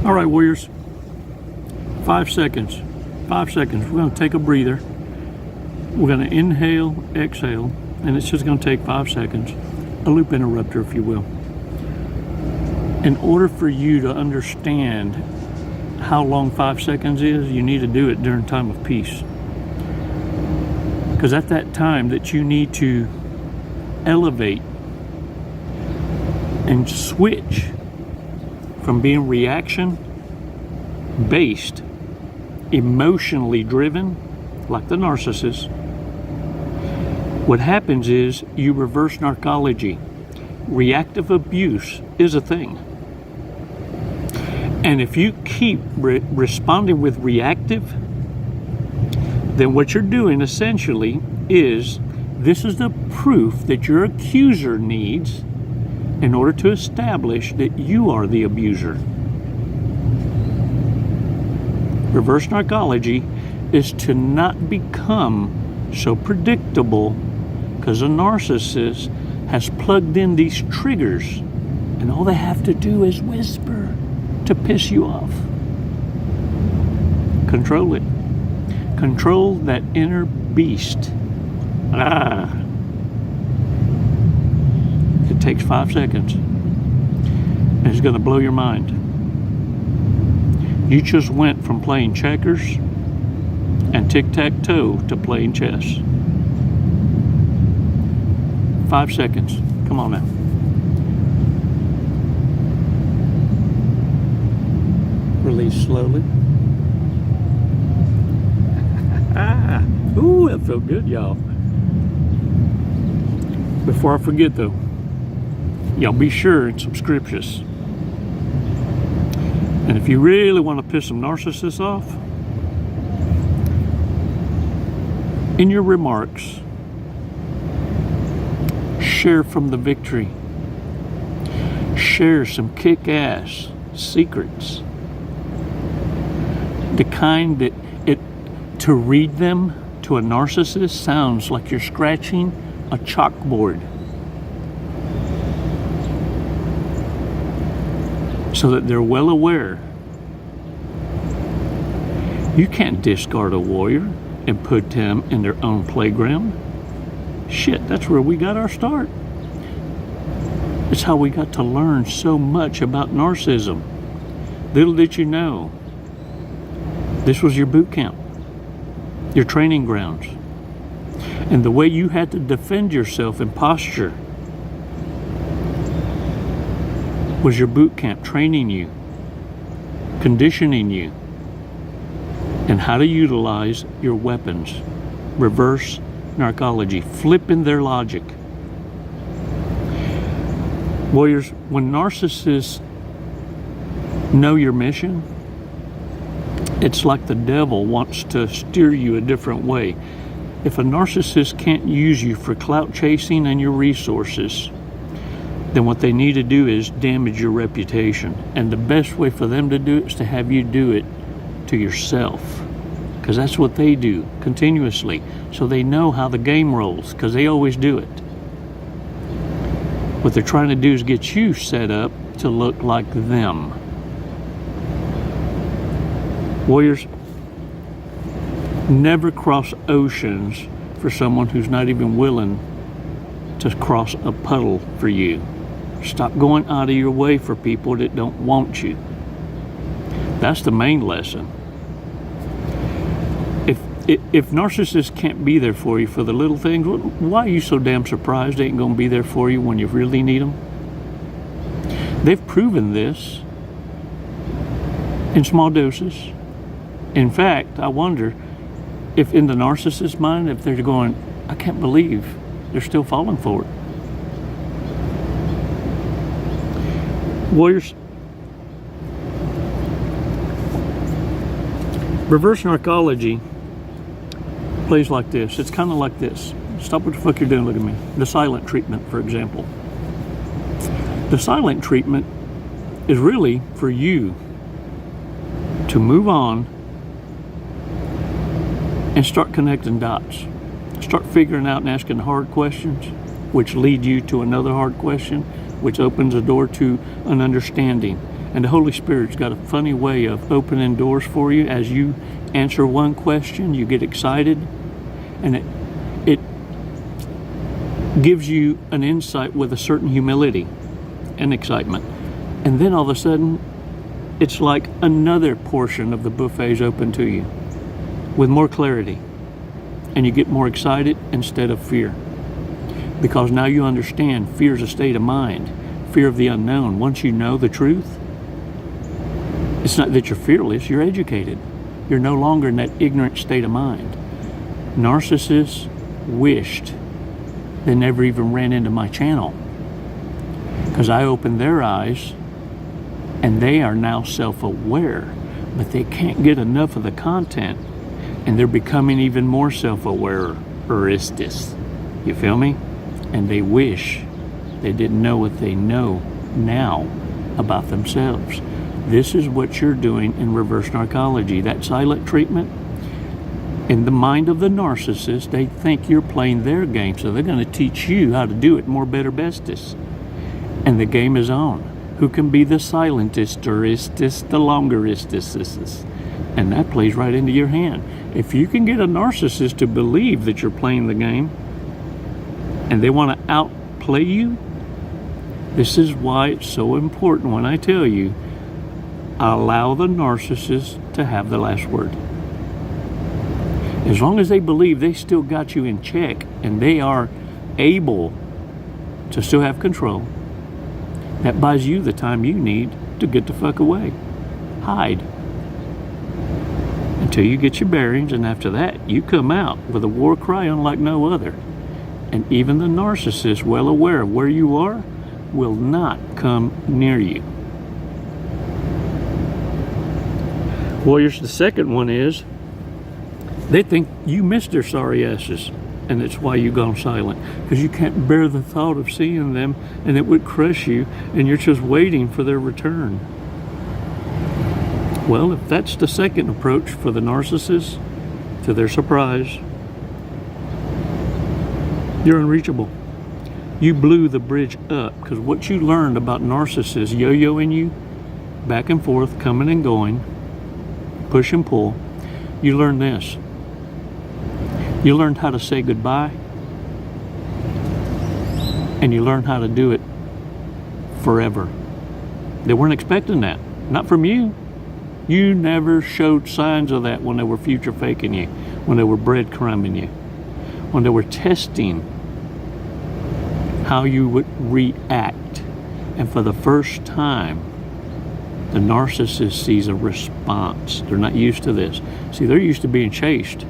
All right, warriors. 5 seconds. 5 seconds. We're going to take a breather. We're going to inhale, exhale, and it's just going to take 5 seconds. A loop interrupter, if you will. In order for you to understand how long 5 seconds is, you need to do it during time of peace. Because at that time that you need to elevate and switch from being reaction-based, emotionally driven, like the narcissist, what happens is you reverse narcology. Reactive abuse is a thing. And if you keep responding with reactive, then what you're doing essentially is, this is the proof that your accuser needs in order to establish that you are the abuser. Reverse narcology is to not become so predictable, because a narcissist has plugged in these triggers and all they have to do is whisper to piss you off. Control it. Control that inner beast. It takes 5 seconds. And it's going to blow your mind. You just went from playing checkers and tic-tac-toe to playing chess. 5 seconds. Come on now. Release slowly. Ooh, that felt good, y'all. Before I forget though, y'all be sure and subscriptious. And if you really want to piss some narcissists off, in your remarks, share from the victory. Share some kick-ass secrets. The kind that to read them to a narcissist sounds like you're scratching a chalkboard. So that they're well aware. You can't discard a warrior and put them in their own playground. Shit, that's where we got our start. It's how we got to learn so much about narcissism. Little did you know, this was your boot camp, your training grounds. And the way you had to defend yourself in posture was your boot camp, training you, conditioning you, and how to utilize your weapons. Reverse narcology, flipping their logic. Warriors, when narcissists know your mission, it's like the devil wants to steer you a different way. If a narcissist can't use you for clout chasing and your resources, then what they need to do is damage your reputation. And the best way for them to do it is to have you do it to yourself. Because that's what they do continuously. So they know how the game rolls, because they always do it. What they're trying to do is get you set up to look like them. Warriors, never cross oceans for someone who's not even willing to cross a puddle for you. Stop going out of your way for people that don't want you. That's the main lesson. If narcissists can't be there for you for the little things, why are you so damn surprised they ain't going to be there for you when you really need them? They've proven this in small doses. In fact, I wonder if in the narcissist's mind, if they're going, I can't believe they're still falling for it. Warriors, reverse narcology plays like this. It's kind of like this. Stop what the fuck you're doing, look at me. The silent treatment, for example. The silent treatment is really for you to move on and start connecting dots. Start figuring out and asking hard questions, which lead you to another hard question, which opens a door to an understanding. And the Holy Spirit's got a funny way of opening doors for you. As you answer one question, you get excited, and it gives you an insight with a certain humility and excitement. And then all of a sudden, it's like another portion of the buffet's open to you with more clarity. And you get more excited instead of fear. Because now you understand fear is a state of mind. Fear of the unknown. Once you know the truth, it's not that you're fearless, you're educated. You're no longer in that ignorant state of mind. Narcissists wished they never even ran into my channel, because I opened their eyes and they are now self-aware, but they can't get enough of the content, and they're becoming even more self-aware. You feel me? And they wish they didn't know what they know now about themselves. This is what you're doing in reverse narcology. That silent treatment, in the mind of the narcissist, they think you're playing their game, so they're going to teach you how to do it more, better, bestest. And the game is on. Who can be the silentest or istest, the longeristest? And that plays right into your hand. If you can get a narcissist to believe that you're playing the game and they want to outplay you, this is why it's so important when I tell you, allow the narcissist to have the last word. As long as they believe they still got you in check and they are able to still have control, that buys you the time you need to get the fuck away. Hide. Until you get your bearings, and after that, you come out with a war cry unlike no other. And even the narcissist, well aware of where you are, will not come near you. Warriors, the second one is they think you missed their sorry asses, and that's why you've gone silent, because you can't bear the thought of seeing them, and it would crush you, and you're just waiting for their return. Well, if that's the second approach for the narcissist, to their surprise, you're unreachable. You blew the bridge up, because what you learned about narcissists yo-yoing you back and forth, coming and going, push and pull, you learned this. You learned how to say goodbye, and you learned how to do it forever. They weren't expecting that, not from you. You never showed signs of that when they were future faking you, when they were breadcrumbing you, when they were testing how you would react. And for the first time, the narcissist sees a response. They're not used to this. See, they're used to being chased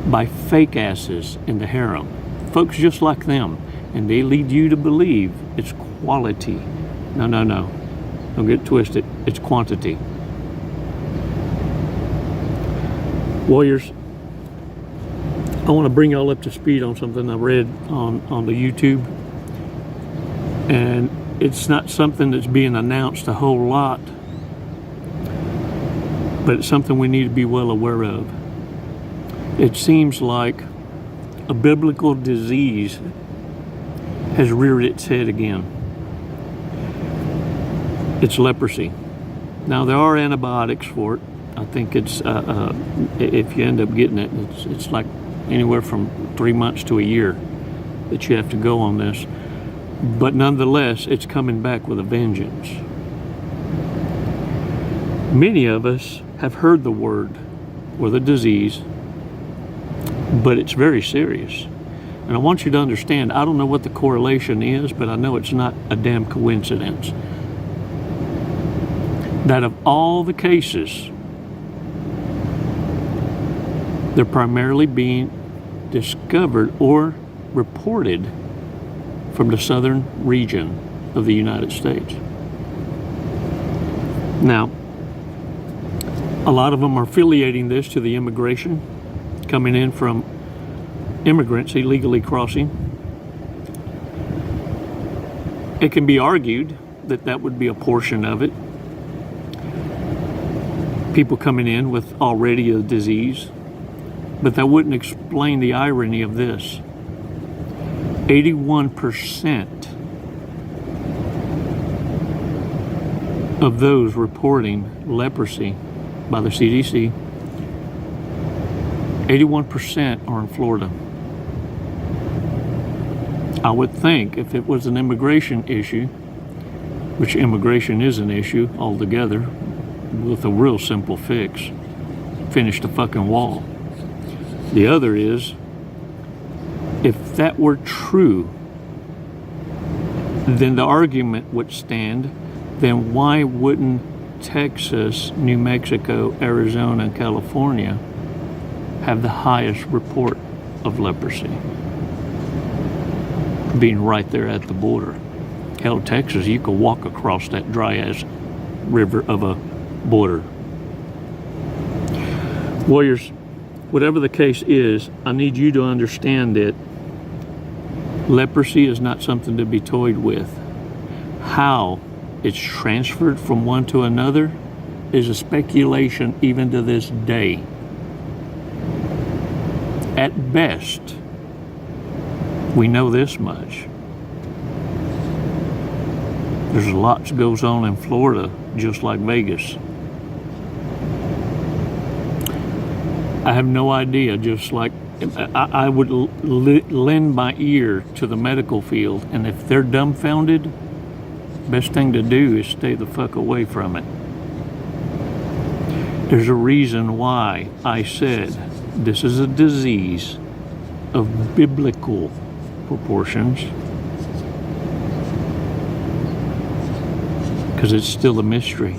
by fake asses in the harem, folks just like them, and they lead you to believe it's quality. No. Don't get twisted. It's quantity. Warriors, I want to bring y'all up to speed on something I read on the YouTube, and it's not something that's being announced a whole lot, but it's something we need to be well aware of. It seems like a biblical disease has reared its head again. It's leprosy. Now, there are antibiotics for it. I think it's, if you end up getting it, it's like anywhere from 3 months to a year that you have to go on this. But nonetheless, it's coming back with a vengeance. Many of us have heard the word or the disease, but it's very serious. And I want you to understand, I don't know what the correlation is, but I know it's not a damn coincidence that of all the cases, they're primarily being discovered or reported from the southern region of the United States. Now, a lot of them are affiliating this to the immigration coming in from immigrants illegally crossing. It can be argued that that would be a portion of it. People coming in with already a disease, but that wouldn't explain the irony of this. 81% of those reporting leprosy by the CDC, 81% are in Florida. I would think if it was an immigration issue, which immigration is an issue altogether, with a real simple fix, finish the fucking wall. The other is, if that were true, then the argument would stand, then why wouldn't Texas, New Mexico, Arizona, and California have the highest report of leprosy? Being right there at the border. Hell, Texas, you could walk across that dry-ass river of a border. Warriors, whatever the case is, I need you to understand that leprosy is not something to be toyed with. How it's transferred from one to another is a speculation even to this day. At best, we know this much. There's a lot that goes on in Florida, just like Vegas. I have no idea, just like I would lend my ear to the medical field, and if they're dumbfounded, best thing to do is stay the fuck away from it. There's a reason why I said this is a disease of biblical proportions, because it's still a mystery.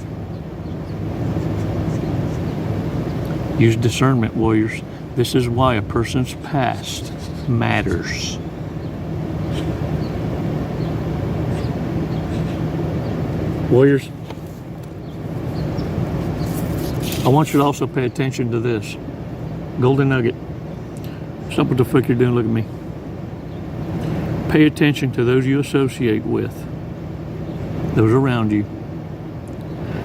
Use discernment, warriors. This is why a person's past matters. Warriors, I want you to also pay attention to this. Golden nugget. Stop what the fuck you're doing, look at me. Pay attention to those you associate with, those around you.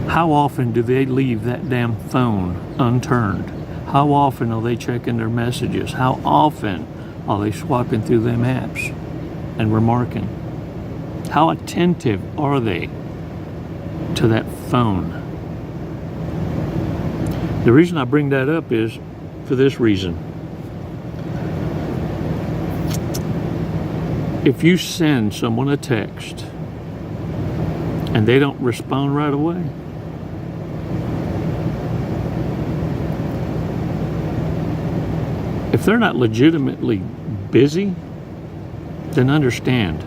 How often do they leave that damn phone unturned? How often are they checking their messages? How often are they swiping through them apps and remarking? How attentive are they to that phone? The reason I bring that up is for this reason. If you send someone a text and they don't respond right away, if they're not legitimately busy, then understand.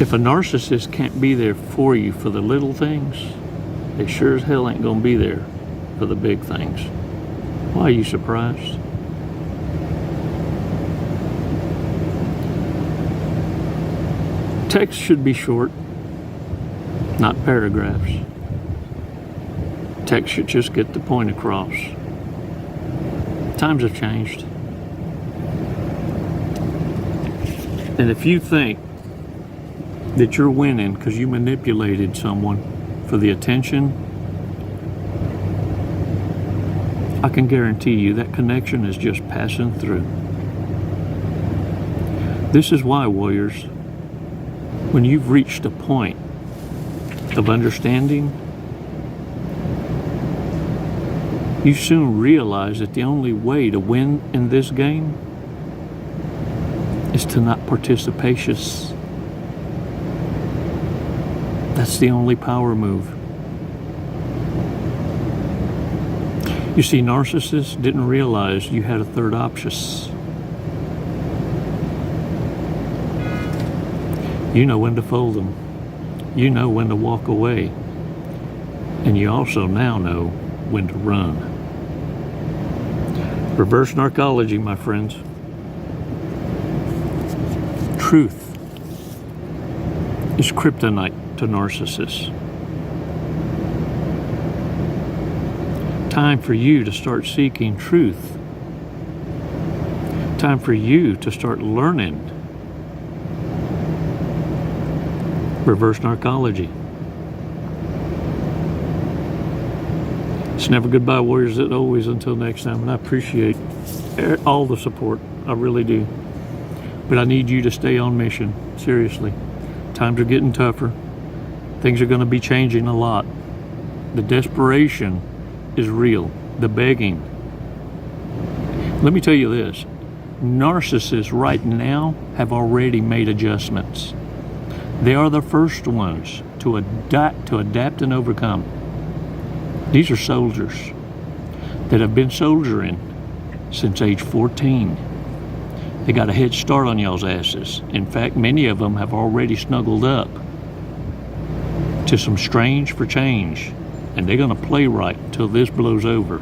If a narcissist can't be there for you for the little things, they sure as hell ain't gonna be there for the big things. Why are you surprised? Text should be short, not paragraphs. Text should just get the point across. Times have changed. And if you think that you're winning because you manipulated someone for the attention, I can guarantee you that connection is just passing through. This is why, warriors, when you've reached a point of understanding, you soon realize that the only way to win in this game is to not participatious. That's the only power move. You see, narcissists didn't realize you had a third option. You know when to fold them. You know when to walk away. And you also now know when to run. Reverse narcology, my friends. Truth is kryptonite to narcissists. Time for you to start seeking truth. Time for you to start learning reverse narcology. It's never goodbye, warriors. It's always until next time. And I appreciate all the support. I really do. But I need you to stay on mission. Seriously. Times are getting tougher. Things are going to be changing a lot. The desperation is real. The begging. Let me tell you this. Narcissists right now have already made adjustments. They are the first ones to adapt and overcome. These are soldiers that have been soldiering since age 14. They got a head start on y'all's asses. In fact, many of them have already snuggled up to some strange for change, and they're gonna play right until this blows over.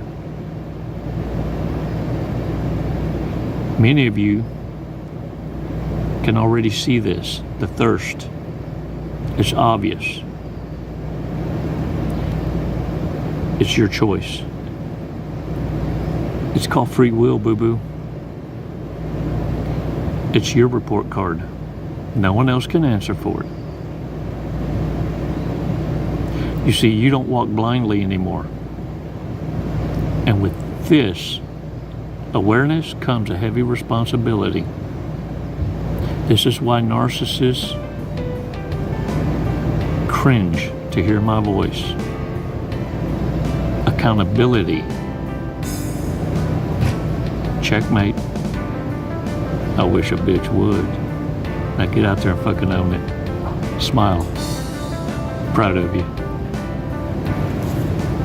Many of you can already see this, the thirst. It's obvious. It's your choice. It's called free will, boo-boo. It's your report card. No one else can answer for it. You see, you don't walk blindly anymore. And with this awareness comes a heavy responsibility. This is why narcissists cringe to hear my voice. Accountability. Checkmate. I wish a bitch would. Now get out there and fucking own it. Smile. Proud of you.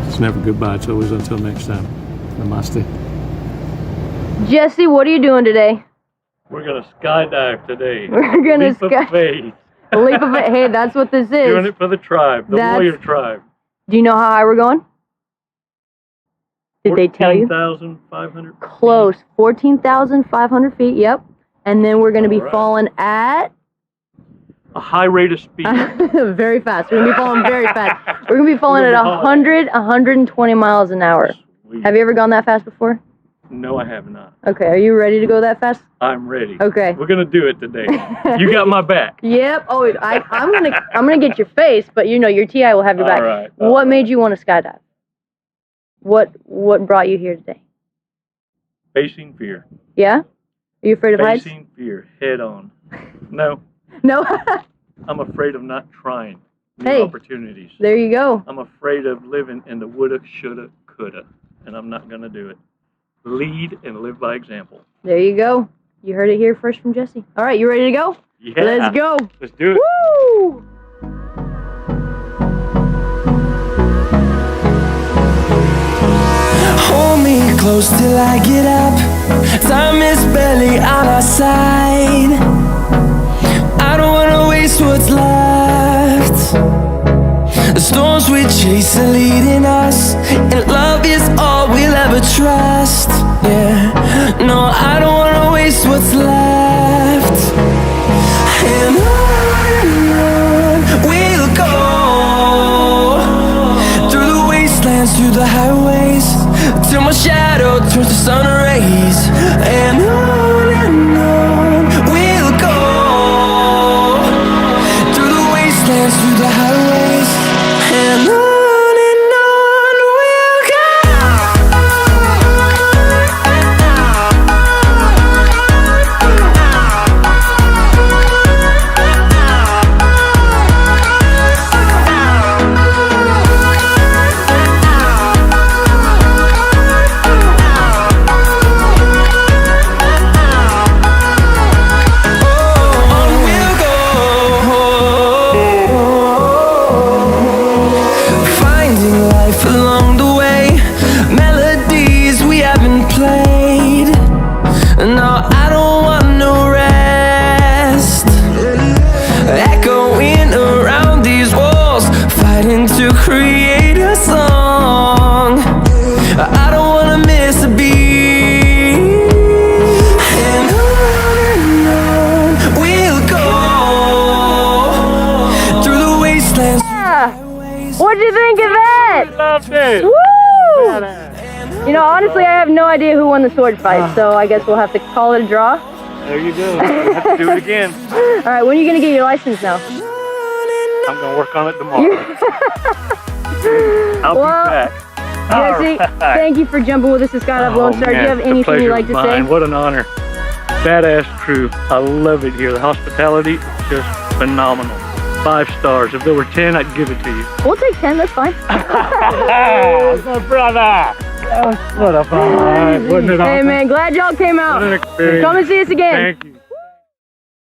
It's never goodbye, it's always until next time. Namaste. Jesse, what are you doing today? We're gonna skydive today. We're gonna Leap of faith. Leap of faith. Hey, that's what this is. Doing it for the tribe, the warrior tribe. Do you know how high we're going? Did they tell you? 14,500. Close. 14,500 feet. Yep. And then we're gonna be falling at a high rate of speed. Very fast. We're gonna be falling very fast. We're gonna be falling at 120 miles an hour. Sweet. Have you ever gone that fast before? No, I have not. Okay, are you ready to go that fast? I'm ready. Okay. We're gonna do it today. You got my back. Yep. Oh, I'm gonna get your face, but you know your TI will have your back. All right. What made you want to skydive? What brought you here today? Facing fear. Yeah? Are you afraid of heights? Facing fear head on. No. No. I'm afraid of not trying new Hey. opportunities. There you go. I'm afraid of living in the woulda, shoulda, coulda, and I'm not gonna do it. Lead and live by example. There you go. You heard it here first from Jesse. All right, you ready to go? Yeah. Let's go. Let's do it. Woo! Hold me close till I get up. Time is barely on our side. I don't wanna waste what's left. The storms we chase are leading us, and love is all we'll ever trust. Yeah, no, I don't wanna waste what's left. And on we'll go, through the wastelands, through the highways, till my shadow turns to sun rays. And on we'll go, through the wastelands, through the highways, and on we'll go. Create a song. I don't wanna miss a beat. And on we'll go, through the wastelands. Yeah. What'd you think of that? Loved it. Woo! You know, honestly, I have no idea who won the sword fight, so I guess we'll have to call it a draw. There you go. We'll have to do it again. All right, when are you gonna get your license now? I'm gonna work on it tomorrow. I'll be back. Jesse, thank you for jumping with us to Skydive Lone Star. Do you have anything you'd like to say? What an honor. Badass crew. I love it here. The hospitality, just phenomenal. 5 stars. If there were 10, I'd give it to you. We'll take 10, that's fine. My brother! That was what a fun, wasn't it? Hey man, glad y'all came out. What an experience. Come and see us again. Thank you.